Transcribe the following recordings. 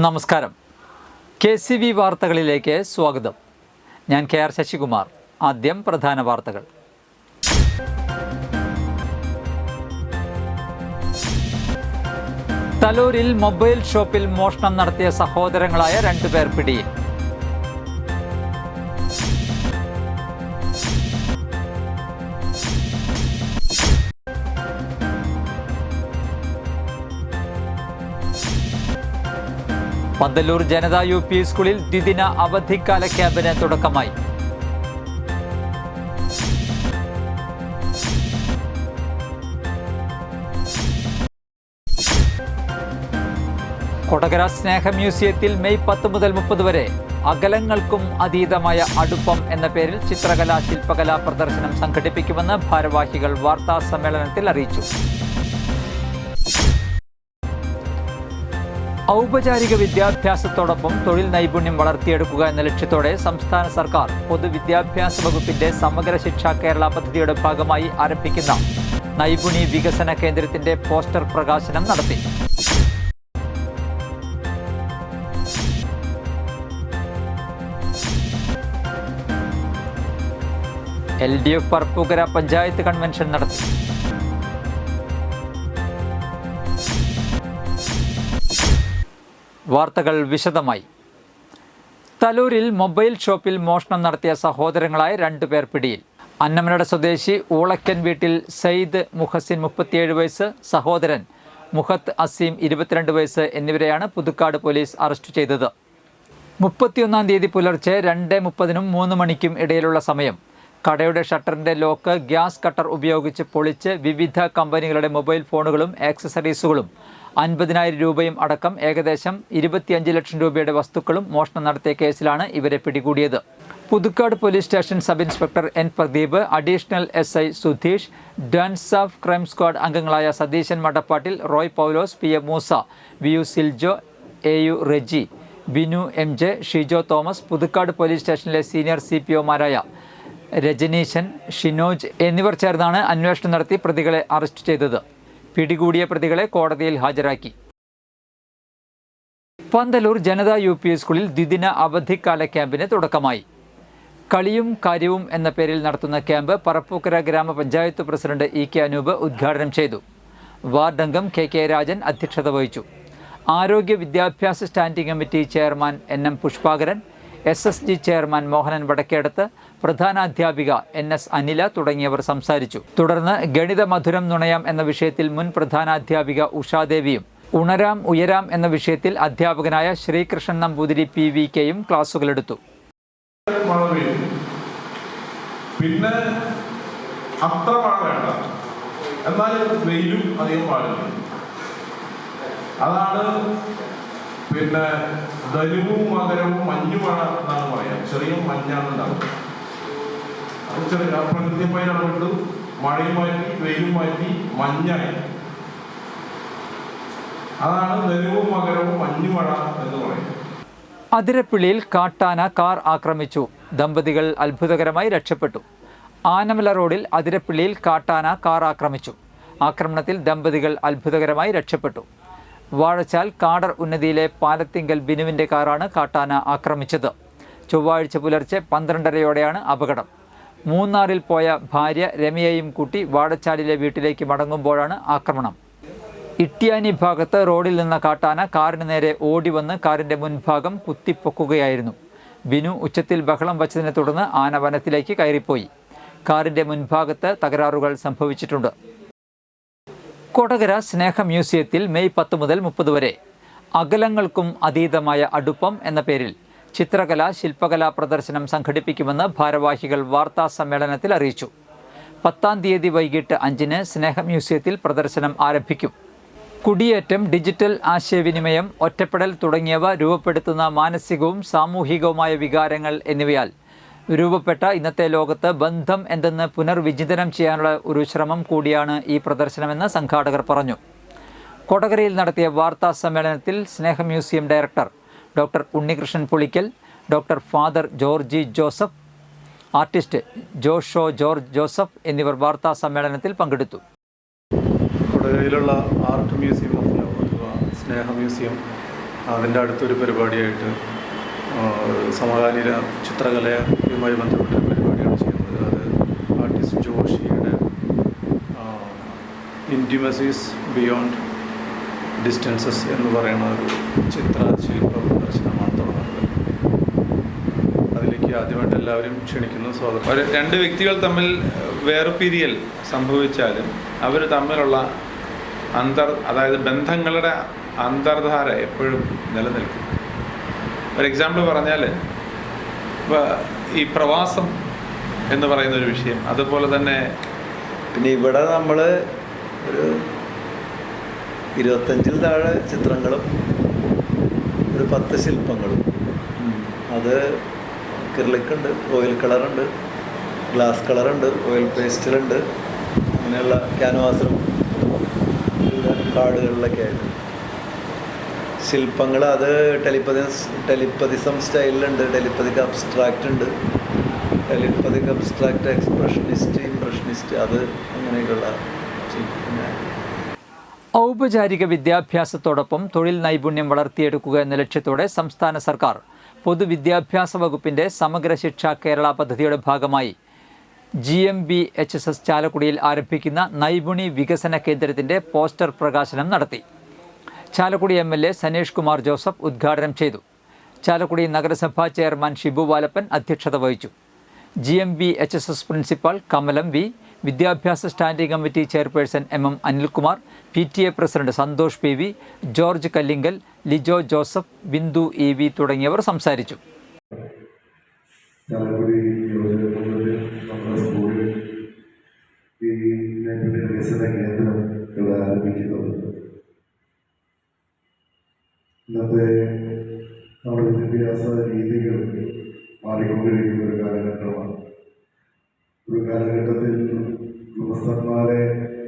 നമസ്കാരം. KCV വാർത്തകളിലേക്ക് സ്വാഗതം. ഞാൻ KR ശശികുമാർ. ആദ്യം പ്രധാന വാർത്തകൾ. തലൂരിൽ മൊബൈൽ ഷോപ്പിൽ മോഷണം നടത്തിയ സഹോദരങ്ങളായ 2 പേർ പിടിയിൽ. പന്തല്ലൂർ ജനതാ UP സ്കൂളിൽ ദ്വിദിന അവധിക്കാല ക്യാമ്പിന് തുടക്കമായി. കൊടകര സ്നേഹ മ്യൂസിയത്തിൽ മെയ് 10 മുതൽ 30 വരെ അകലങ്ങൾക്കും അതീതമായ അടുപ്പം എന്ന പേരിൽ ചിത്രകലാ ശില്പകലാ പ്രദർശനം സംഘടിപ്പിക്കുമെന്ന് ഭാരവാഹികൾ വാർത്താ സമ്മേളനത്തിൽ അറിയിച്ചു. ഔപചാരിക വിദ്യാഭ്യാസത്തോടൊപ്പം തൊഴിൽ നൈപുണ്യം വളർത്തിയെടുക്കുക എന്ന ലക്ഷ്യത്തോടെ സംസ്ഥാന സർക്കാർ പൊതുവിദ്യാഭ്യാസ വകുപ്പിന്റെ സമഗ്ര ശിക്ഷ കേരള പദ്ധതിയുടെ ഭാഗമായി ആരംഭിക്കുന്ന നൈപുണി വികസന കേന്ദ്രത്തിന്റെ പോസ്റ്റർ പ്രകാശനം നടത്തി. LDF പറപ്പൂക്കര പഞ്ചായത്ത് കൺവെൻഷൻ നടത്തി. വാർത്തകൾ വിശദമായി. തലൂരിൽ മൊബൈൽ ഷോപ്പിൽ മോഷണം നടത്തിയ സഹോദരങ്ങളായ 2 പേർ പിടിയിൽ. അന്നമനട സ്വദേശി ഊളക്കൻ വീട്ടിൽ സയ്യിദ് മുഹസിൻ 37 വയസ്സ്, സഹോദരൻ മുഹത്ത് അസീം 22 വയസ്സ് എന്നിവരെയാണ് പുതുക്കാട് പോലീസ് അറസ്റ്റ് ചെയ്തത്. 31-ാം തീയതി പുലർച്ചെ 2:30-നും 3 മണിക്കും ഇടയിലുള്ള സമയം കടയുടെ ഷട്ടറിൻ്റെ ലോക്ക് ഗ്യാസ് കട്ടർ ഉപയോഗിച്ച് പൊളിച്ച് വിവിധ കമ്പനികളുടെ മൊബൈൽ ഫോണുകളും ആക്സസറീസുകളും 50,000 രൂപയും അടക്കം ഏകദേശം 25 ലക്ഷം രൂപയുടെ വസ്തുക്കളും മോഷണം നടത്തിയ കേസിലാണ് ഇവരെ പിടികൂടിയത്. Puthukkad police station sub inspector N. Pradeep, additional SI Sudheesh, dance of crime squad അംഗങ്ങളായ Satheesan Madappattil, Roy Paulose, PM Moosa, VU Siljo, AU Reji, Binu MJ, Shijo Thomas, Puthukkad police സ്റ്റേഷനിലെ സീനിയർ CPOമാരായ രജനീശൻ, ഷിനോജ് എന്നിവർ ചേർന്നാണ് അന്വേഷണം നടത്തി പ്രതികളെ അറസ്റ്റ് ചെയ്തത്. പിടികൂടിയ പ്രതികളെ കോടതിയിൽ ഹാജരാക്കി. പന്തല്ലൂർ ജനതാ UP സ്കൂളിൽ ദ്വിദിന അവധിക്കാല ക്യാമ്പിന് തുടക്കമായി. കളിയും കാര്യവും എന്ന പേരിൽ നടത്തുന്ന ക്യാമ്പ് പറപ്പൂക്കര ഗ്രാമപഞ്ചായത്ത് പ്രസിഡന്റ് EK അനൂപ് ഉദ്ഘാടനം ചെയ്തു. വാർഡ് അംഗം KK രാജൻ അധ്യക്ഷത വഹിച്ചു. ആരോഗ്യ വിദ്യാഭ്യാസ standing committee chairman NM Pushpakaran, SSG chairman Mohanan Vadakkedath, പ്രധാനാധ്യാപിക NS അനില തുടങ്ങിയവർ സംസാരിച്ചു. തുടർന്ന് ഗണിത മധുരം നുണയാം എന്ന വിഷയത്തിൽ മുൻ പ്രധാനാധ്യാപിക ഉഷാദേവിയും, ഉണരാം ഉയരാം എന്ന വിഷയത്തിൽ അധ്യാപകനായ ശ്രീകൃഷ്ണൻ നമ്പൂതിരി PVKയും ക്ലാസുകളെടുത്തു. പിന്നെ അത്ര മഴ വേണ്ട, എന്നാൽ വെയിലും അധികം പാടില്ല. അതാണ് പിന്നെ ധനുവും മകരവും മഞ്ഞുമഴ എന്നാണ് പറയാം. ചെറിയ മഞ്ഞാണ് ഉണ്ടാവുക. അത് ചെറിയ പ്രകൃതിയുമായി ഇടപെട്ട് മഴയും മാറ്റി വെയിലും മാറ്റി മഞ്ഞായി. അതാണ് ധനുവും മകരവും മഞ്ഞുമഴ എന്ന് പറയുന്നത്. അതിരപ്പിള്ളിയിൽ കാട്ടാന കാർ ആക്രമിച്ചു. ദമ്പതികൾ അത്ഭുതകരമായി രക്ഷപ്പെട്ടു. ആനമല റോഡിൽ അതിരപ്പിള്ളിയിൽ കാട്ടാന കാർ ആക്രമിച്ചു. ആക്രമണത്തിൽ ദമ്പതികൾ അത്ഭുതകരമായി രക്ഷപ്പെട്ടു. വാഴച്ചാൽ കാടർ ഉന്നതിയിലെ പാലത്തിങ്കൽ ബിനുവിൻ്റെ കാറാണ് കാട്ടാന ആക്രമിച്ചത്. ചൊവ്വാഴ്ച പുലർച്ചെ 12:30-യോടെയാണ് അപകടം. മൂന്നാറിൽ പോയ ഭാര്യ രമയെയും കൂട്ടി വാഴച്ചാലിലെ വീട്ടിലേക്ക് മടങ്ങുമ്പോഴാണ് ആക്രമണം. ഇട്ടിയാനി ഭാഗത്ത് റോഡിൽ നിന്ന കാട്ടാന കാറിന് നേരെ ഓടി വന്ന് കാറിൻ്റെ മുൻഭാഗം കുത്തിപ്പൊക്കുകയായിരുന്നു. ബിനു ഉച്ചത്തിൽ ബഹളം വച്ചതിനെ തുടർന്ന് ആന വനത്തിലേക്ക് കയറിപ്പോയി. കാറിൻ്റെ മുൻഭാഗത്ത് തകരാറുകൾ സംഭവിച്ചിട്ടുണ്ട്. കൊടകര സ്നേഹ മ്യൂസിയത്തിൽ മെയ് 10 മുതൽ 30 വരെ അകലങ്ങൾക്കും അതീതമായ അടുപ്പം എന്ന പേരിൽ ചിത്രകലാ ശില്പകലാ പ്രദർശനം സംഘടിപ്പിക്കുമെന്ന് ഭാരവാഹികൾ വാർത്താ സമ്മേളനത്തിൽ അറിയിച്ചു. 10-ാം തീയതി വൈകിട്ട് 5-ന് സ്നേഹ മ്യൂസിയത്തിൽ പ്രദർശനം ആരംഭിക്കും. കുടിയേറ്റം, ഡിജിറ്റൽ ആശയവിനിമയം, ഒറ്റപ്പെടൽ തുടങ്ങിയവ രൂപപ്പെടുത്തുന്ന മാനസികവും സാമൂഹികവുമായ വികാരങ്ങൾ എന്നിവയാൽ രൂപപ്പെട്ട ഇന്നത്തെ ലോകത്ത് ബന്ധം എന്തെന്ന് പുനർവിചിന്തനം ചെയ്യാനുള്ള ഒരു ശ്രമം കൂടിയാണ് ഈ പ്രദർശനമെന്ന് സംഘാടകർ പറഞ്ഞു. കൊടകരയിൽ നടത്തിയ വാർത്താ സമ്മേളനത്തിൽ Sneha museum director doctor Unnikrishnan Pulikkal, doctor father Georgie Joseph, artist Josho George Joseph എന്നിവർ വാർത്താ സമ്മേളനത്തിൽ പങ്കെടുത്തു. കൊടകരയിലുള്ള ആർട്ട് മ്യൂസിയം ഓഫ് ലവ് അഥവാ സ്നേഹ മ്യൂസിയം അതിൻ്റെ അടുത്തൊരു പരിപാടിയായിട്ട് സമകാലീന ചിത്രകലയുമായി ബന്ധപ്പെട്ട പരിപാടിയാണ് ചെയ്യുന്നത്. അത് ആർട്ടിസ്റ്റ് ജോഷിയുടെ ഇൻറ്റിമസീസ് ബിയോണ്ട് ഡിസ്റ്റൻസസ് എന്ന് പറയുന്ന ഒരു ശില്പ പ്രദർശനമാണ് തുടങ്ങുന്നത്. അതിലേക്ക് ആദ്യമായിട്ട് എല്ലാവരും ക്ഷണിക്കുന്നു, സ്വാഗതം. രണ്ട് വ്യക്തികൾ തമ്മിൽ വേർപിരിയൽ സംഭവിച്ചാലും അവർ തമ്മിലുള്ള അതായത് ബന്ധങ്ങളുടെ അന്തർധാര എപ്പോഴും നിലനിൽക്കും. ഒരു എക്സാമ്പിൾ പറഞ്ഞാൽ ഈ പ്രവാസം എന്ന് പറയുന്ന ഒരു വിഷയം, അതുപോലെ തന്നെ പിന്നെ ഇവിടെ നമ്മൾ ഒരു 25-ൽ താഴെ ചിത്രങ്ങളും ഒരു 10 ശില്പങ്ങളും, അത് അക്രിലിക്കുണ്ട്, ഓയിൽ കളറുണ്ട്, ഗ്ലാസ് കളറുണ്ട്, ഓയിൽ പേസ്റ്റിലുണ്ട്, അങ്ങനെയുള്ള ക്യാൻവാസിലും കാർഡുകളിലൊക്കെ ആയിട്ട് ശില്പങ്ങൾ. അത് ടെലിപ്പതിസം സ്റ്റൈലിലുണ്ട്, ടെലിപ്പതിക് അബ്സ്ട്രാക്റ്റ് ഉണ്ട്, ടെലിപ്പതിക് അബ്സ്ട്രാക്റ്റ് എക്സ്പ്രഷനിസ്റ്റ്, ഇംപ്രഷനിസ്റ്റ്, അത് അങ്ങനെയൊക്കെയുള്ള ശില്പങ്ങൾ. ഔപചാരിക വിദ്യാഭ്യാസത്തോടൊപ്പം തൊഴിൽ നൈപുണ്യം വളർത്തിയെടുക്കുക എന്ന ലക്ഷ്യത്തോടെ സംസ്ഥാന സർക്കാർ പൊതുവിദ്യാഭ്യാസ വകുപ്പിൻ്റെ സമഗ്ര ശിക്ഷ കേരള പദ്ധതിയുടെ ഭാഗമായി GMBHSS ചാലക്കുടിയിൽ ആരംഭിക്കുന്ന നൈപുണി വികസന കേന്ദ്രത്തിൻ്റെ പോസ്റ്റർ പ്രകാശനം നടത്തി. ചാലക്കുടി MLA സനീഷ് കുമാർ ജോസഫ് ഉദ്ഘാടനം ചെയ്തു. ചാലക്കുടി നഗരസഭാ ചെയർമാൻ ഷിബു വാലപ്പൻ അധ്യക്ഷത വഹിച്ചു. GMBHSS പ്രിൻസിപ്പാൾ കമലം V, വിദ്യാഭ്യാസ standing committee chairperson MM Anilkumar, PTA president Santhosh PV, George Kallingal, Lijo Joseph, Bindu EV തുടങ്ങിയവർ സംസാരിച്ചു. ചാലക്കുടി യുവജനങ്ങളിൽ നമ്മുടെ സ്കൂളിൽ ഈ നൈപുണ്യ വികസന കേന്ദ്രം ഇവിടെ ആരംഭിക്കുന്നത് ഇന്നത്തെ നമ്മുടെ വിദ്യാഭ്യാസ രീതികൾ മാറിക്കൊണ്ടിരിക്കുന്ന ഒരു കാലഘട്ടമാണ്. ഒരു കാലഘട്ടത്തിൽ പ്രൊഫസർമാരെ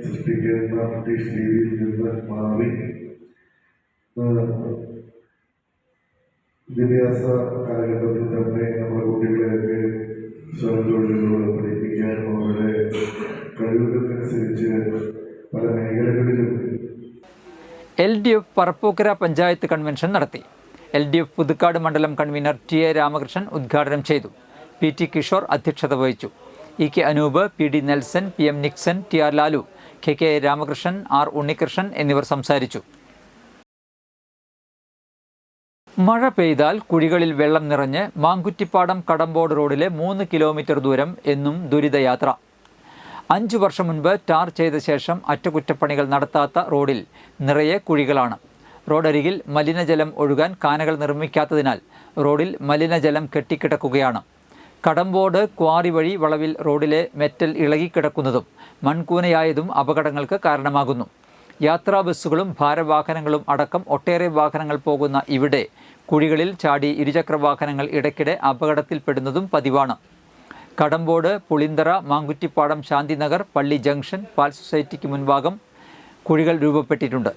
സൃഷ്ടിക്കുന്ന ബ്രിട്ടീഷ് രീതിയിൽ നിന്ന് മാറി വിദ്യാഭ്യാസ കാലഘട്ടത്തിൽ തന്നെ നമ്മുടെ കുട്ടികളെയൊക്കെ സ്വയം തൊഴിലുകൾ പഠിപ്പിക്കാനും അവരുടെ കഴിവുകൾക്കനുസരിച്ച് പല മേഖലകളിലും LDF പറപ്പൂക്കര പഞ്ചായത്ത് കൺവെൻഷൻ നടത്തി. LDF പുതുക്കാട് മണ്ഡലം കൺവീനർ TA രാമകൃഷ്ണൻ ഉദ്ഘാടനം ചെയ്തു. PT കിഷോർ അധ്യക്ഷത വഹിച്ചു. EK Anoop, PD Nelson, PM Nixon, TR Lalu, KK Ramakrishnan, R Unnikrishnan എന്നിവർ സംസാരിച്ചു. മഴ പെയ്താൽ കുഴികളിൽ വെള്ളം നിറഞ്ഞ് മാങ്കുറ്റിപ്പാടം കടമ്പോട് റോഡിലെ 3 കിലോമീറ്റർ ദൂരം എന്നും ദുരിതയാത്ര. 5 വർഷം മുൻപ് ടാർ ചെയ്ത ശേഷം അറ്റകുറ്റപ്പണികൾ നടത്താത്ത റോഡിൽ നിറയെ കുഴികളാണ്. റോഡരികിൽ മലിനജലം ഒഴുകാൻ കാനകൾ നിർമ്മിക്കാത്തതിനാൽ റോഡിൽ മലിനജലം കെട്ടിക്കിടക്കുകയാണ്. കടമ്പോട് ക്വാറി വഴി വളവിൽ റോഡിലെ മെറ്റൽ ഇളകിക്കിടക്കുന്നതും മൺകൂനയായതും അപകടങ്ങൾക്ക് കാരണമാകുന്നു. യാത്രാ ബസ്സുകളും ഭാരവാഹനങ്ങളും അടക്കം ഒട്ടേറെ വാഹനങ്ങൾ പോകുന്ന ഇവിടെ കുഴികളിൽ ചാടി ഇരുചക്രവാഹനങ്ങൾ ഇടയ്ക്കിടെ അപകടത്തിൽപ്പെടുന്നതും പതിവാണ്. കടമ്പോട്, പുളിന്തറ, മാങ്കുറ്റിപ്പാടം, ശാന്തിനഗർ, പള്ളി ജംഗ്ഷൻ, പാൽ സൊസൈറ്റിക്ക് മുൻഭാഗം കുഴികൾ രൂപപ്പെട്ടിട്ടുണ്ട്.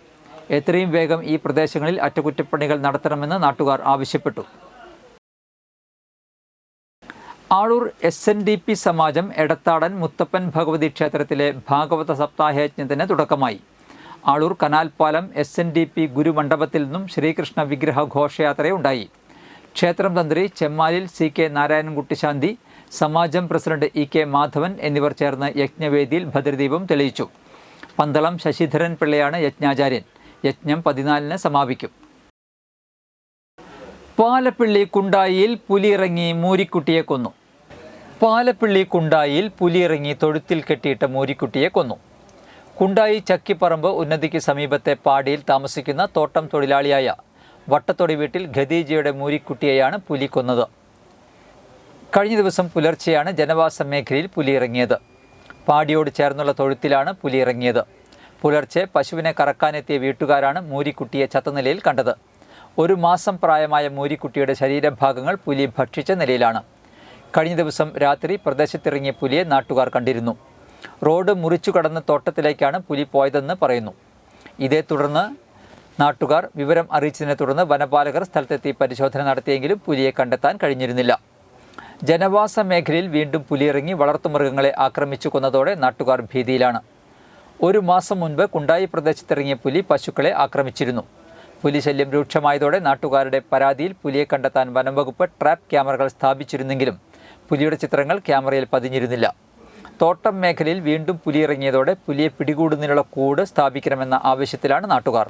എത്രയും വേഗം ഈ പ്രദേശങ്ങളിൽ അറ്റകുറ്റപ്പണികൾ നടത്തണമെന്ന് നാട്ടുകാർ ആവശ്യപ്പെട്ടു. ആളൂർ SNDP സമാജം എടത്താടൻ മുത്തപ്പൻ ഭഗവതി ക്ഷേത്രത്തിലെ ഭാഗവത സപ്താഹയജ്ഞത്തിന് തുടക്കമായി. ആളൂർ കനാൽപ്പാലം SNDP ഗുരുമണ്ഡപത്തിൽ നിന്നും ശ്രീകൃഷ്ണ വിഗ്രഹ ഘോഷയാത്രയുണ്ടായി. ക്ഷേത്രം തന്ത്രി ചെമ്മാലിൽ CK നാരായണൻകുട്ടി ശാന്തി, സമാജം പ്രസിഡന്റ് EK മാധവൻ എന്നിവർ ചേർന്ന് യജ്ഞവേദിയിൽ ഭദ്രദീപം തെളിയിച്ചു. പന്തളം ശശിധരൻ പിള്ളയാണ് യജ്ഞാചാര്യൻ. യജ്ഞം 14-ന് സമാപിക്കും. പാലപ്പിള്ളി കുണ്ടായിയിൽ പുലിയിറങ്ങി മൂരിക്കുട്ടിയെ കൊന്നു. പാലപ്പിള്ളി കുണ്ടായിയിൽ പുലിയിറങ്ങി തൊഴുത്തിൽ കെട്ടിയിട്ട മൂരിക്കുട്ടിയെ കൊന്നു. കുണ്ടായി ചക്കിപ്പറമ്പ് ഉന്നതിക്ക് സമീപത്തെ പാടിയിൽ താമസിക്കുന്ന തോട്ടം തൊഴിലാളിയായ വട്ടത്തൊടി വീട്ടിൽ ഖദീജയുടെ മൂരിക്കുട്ടിയെയാണ് പുലി കൊന്നത്. കഴിഞ്ഞ ദിവസം പുലർച്ചെയാണ് ജനവാസ മേഖലയിൽ പുലിയിറങ്ങിയത്. പാടിയോട് ചേർന്നുള്ള തൊഴുത്തിലാണ് പുലിയിറങ്ങിയത്. പുലർച്ചെ പശുവിനെ കറക്കാനെത്തിയ വീട്ടുകാരാണ് മൂരിക്കുട്ടിയെ ചത്ത നിലയിൽ കണ്ടത്. 1 മാസം പ്രായമായ മൂരിക്കുട്ടിയുടെ ശരീരഭാഗങ്ങൾ പുലി ഭക്ഷിച്ച നിലയിലാണ്. കഴിഞ്ഞ ദിവസം രാത്രി പ്രദേശത്തിറങ്ങിയ പുലിയെ നാട്ടുകാർ കണ്ടിരുന്നു. റോഡ് മുറിച്ചു കടന്ന് തോട്ടത്തിലേക്കാണ് പുലി പോയതെന്ന് പറയുന്നു. ഇതേ തുടർന്ന് നാട്ടുകാർ വിവരം അറിയിച്ചതിനെ തുടർന്ന് വനപാലകർ സ്ഥലത്തെത്തി പരിശോധന നടത്തിയെങ്കിലും പുലിയെ കണ്ടെത്താൻ കഴിഞ്ഞിരുന്നില്ല. ജനവാസ മേഖലയിൽ വീണ്ടും പുലിയിറങ്ങി വളർത്തുമൃഗങ്ങളെ ആക്രമിച്ചു കൊന്നതോടെ നാട്ടുകാർ ഭീതിയിലാണ്. 1 മാസം മുൻപ് കുണ്ടായി പ്രദേശത്തിറങ്ങിയ പുലി പശുക്കളെ ആക്രമിച്ചിരുന്നു. പുലി ശല്യം രൂക്ഷമായതോടെ നാട്ടുകാരുടെ പരാതിയിൽ പുലിയെ കണ്ടെത്താൻ വനം വകുപ്പ് ട്രാപ്പ് ക്യാമറകൾ സ്ഥാപിച്ചിരുന്നെങ്കിലും പുലിയുടെ ചിത്രങ്ങൾ ക്യാമറയിൽ പതിഞ്ഞിരുന്നില്ല. തോട്ടം മേഖലയിൽ വീണ്ടും പുലി ഇറങ്ങിയതോടെ പുലിയെ പിടികൂടുന്നതിനുള്ള കൂട് സ്ഥാപിക്കണമെന്ന ആവശ്യത്തിലാണ് നാട്ടുകാർ.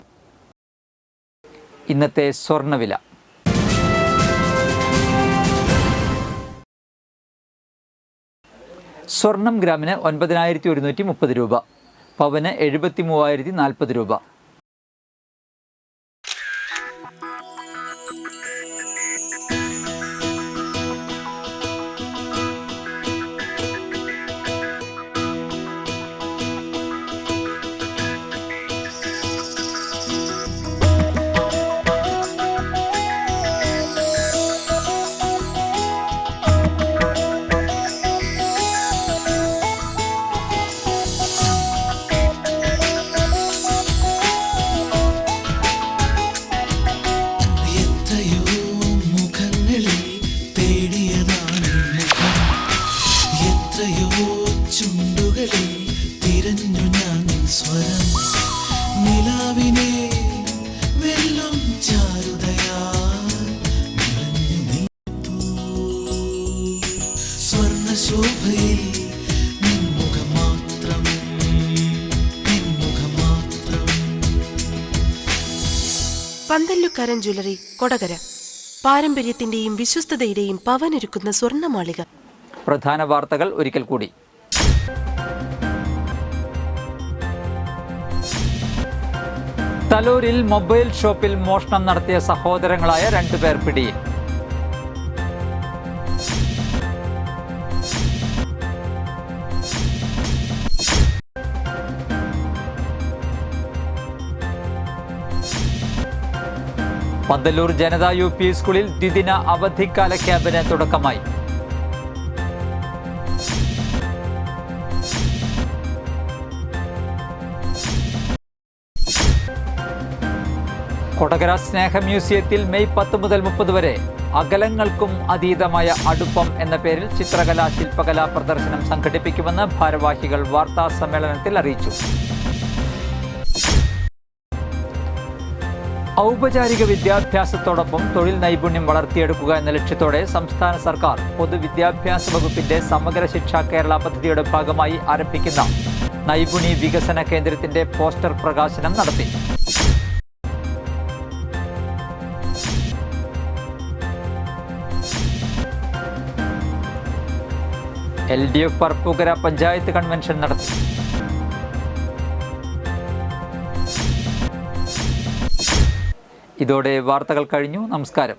ഇന്നത്തെ സ്വർണ്ണവില. സ്വർണം ഗ്രാമിന് 9,130 രൂപ, പവന് 73,040 രൂപ. പന്തല്ലുക്കാരൻ ജ്വല്ലറി, കൊടകര. പാരമ്പര്യത്തിന്റെയും വിശ്വസ്തതയുടെയും പവനൊരുക്കുന്ന സ്വർണ്ണമാളിക. പ്രധാന വാർത്തകൾ ഒരിക്കൽ കൂടി. തലൂരിൽ മൊബൈൽ ഷോപ്പിൽ മോഷണം നടത്തിയ സഹോദരങ്ങളായ 2 പേർ പിടിയിൽ. പന്തല്ലൂർ ജനതാ UP സ്കൂളിൽ ദ്വിദിന അവധിക്കാല ക്യാമ്പിന് തുടക്കമായി. കൊടകര സ്നേഹ മ്യൂസിയത്തിൽ മെയ് 10 മുതൽ 30 വരെ അകലങ്ങൾക്കും അതീതമായ അടുപ്പം എന്ന പേരിൽ ചിത്രകലാ ശില്പകലാ പ്രദർശനം സംഘടിപ്പിക്കുമെന്ന് ഭാരവാഹികൾ വാർത്താ സമ്മേളനത്തിൽ അറിയിച്ചു. ഔപചാരിക വിദ്യാഭ്യാസത്തോടൊപ്പം തൊഴിൽ നൈപുണ്യം വളർത്തിയെടുക്കുക എന്ന ലക്ഷ്യത്തോടെ സംസ്ഥാന സർക്കാർ പൊതുവിദ്യാഭ്യാസ വകുപ്പിന്റെ സമഗ്ര ശിക്ഷ കേരള പദ്ധതിയുടെ ഭാഗമായി ആരംഭിക്കുന്ന നൈപുണി വികസന കേന്ദ്രത്തിന്റെ പോസ്റ്റർ പ്രകാശനം നടത്തി. LDF പറപ്പൂക്കര പഞ്ചായത്ത് കൺവെൻഷൻ നടത്തി. ഇതോടെ വാർത്തകൾ കഴിഞ്ഞു. നമസ്കാരം.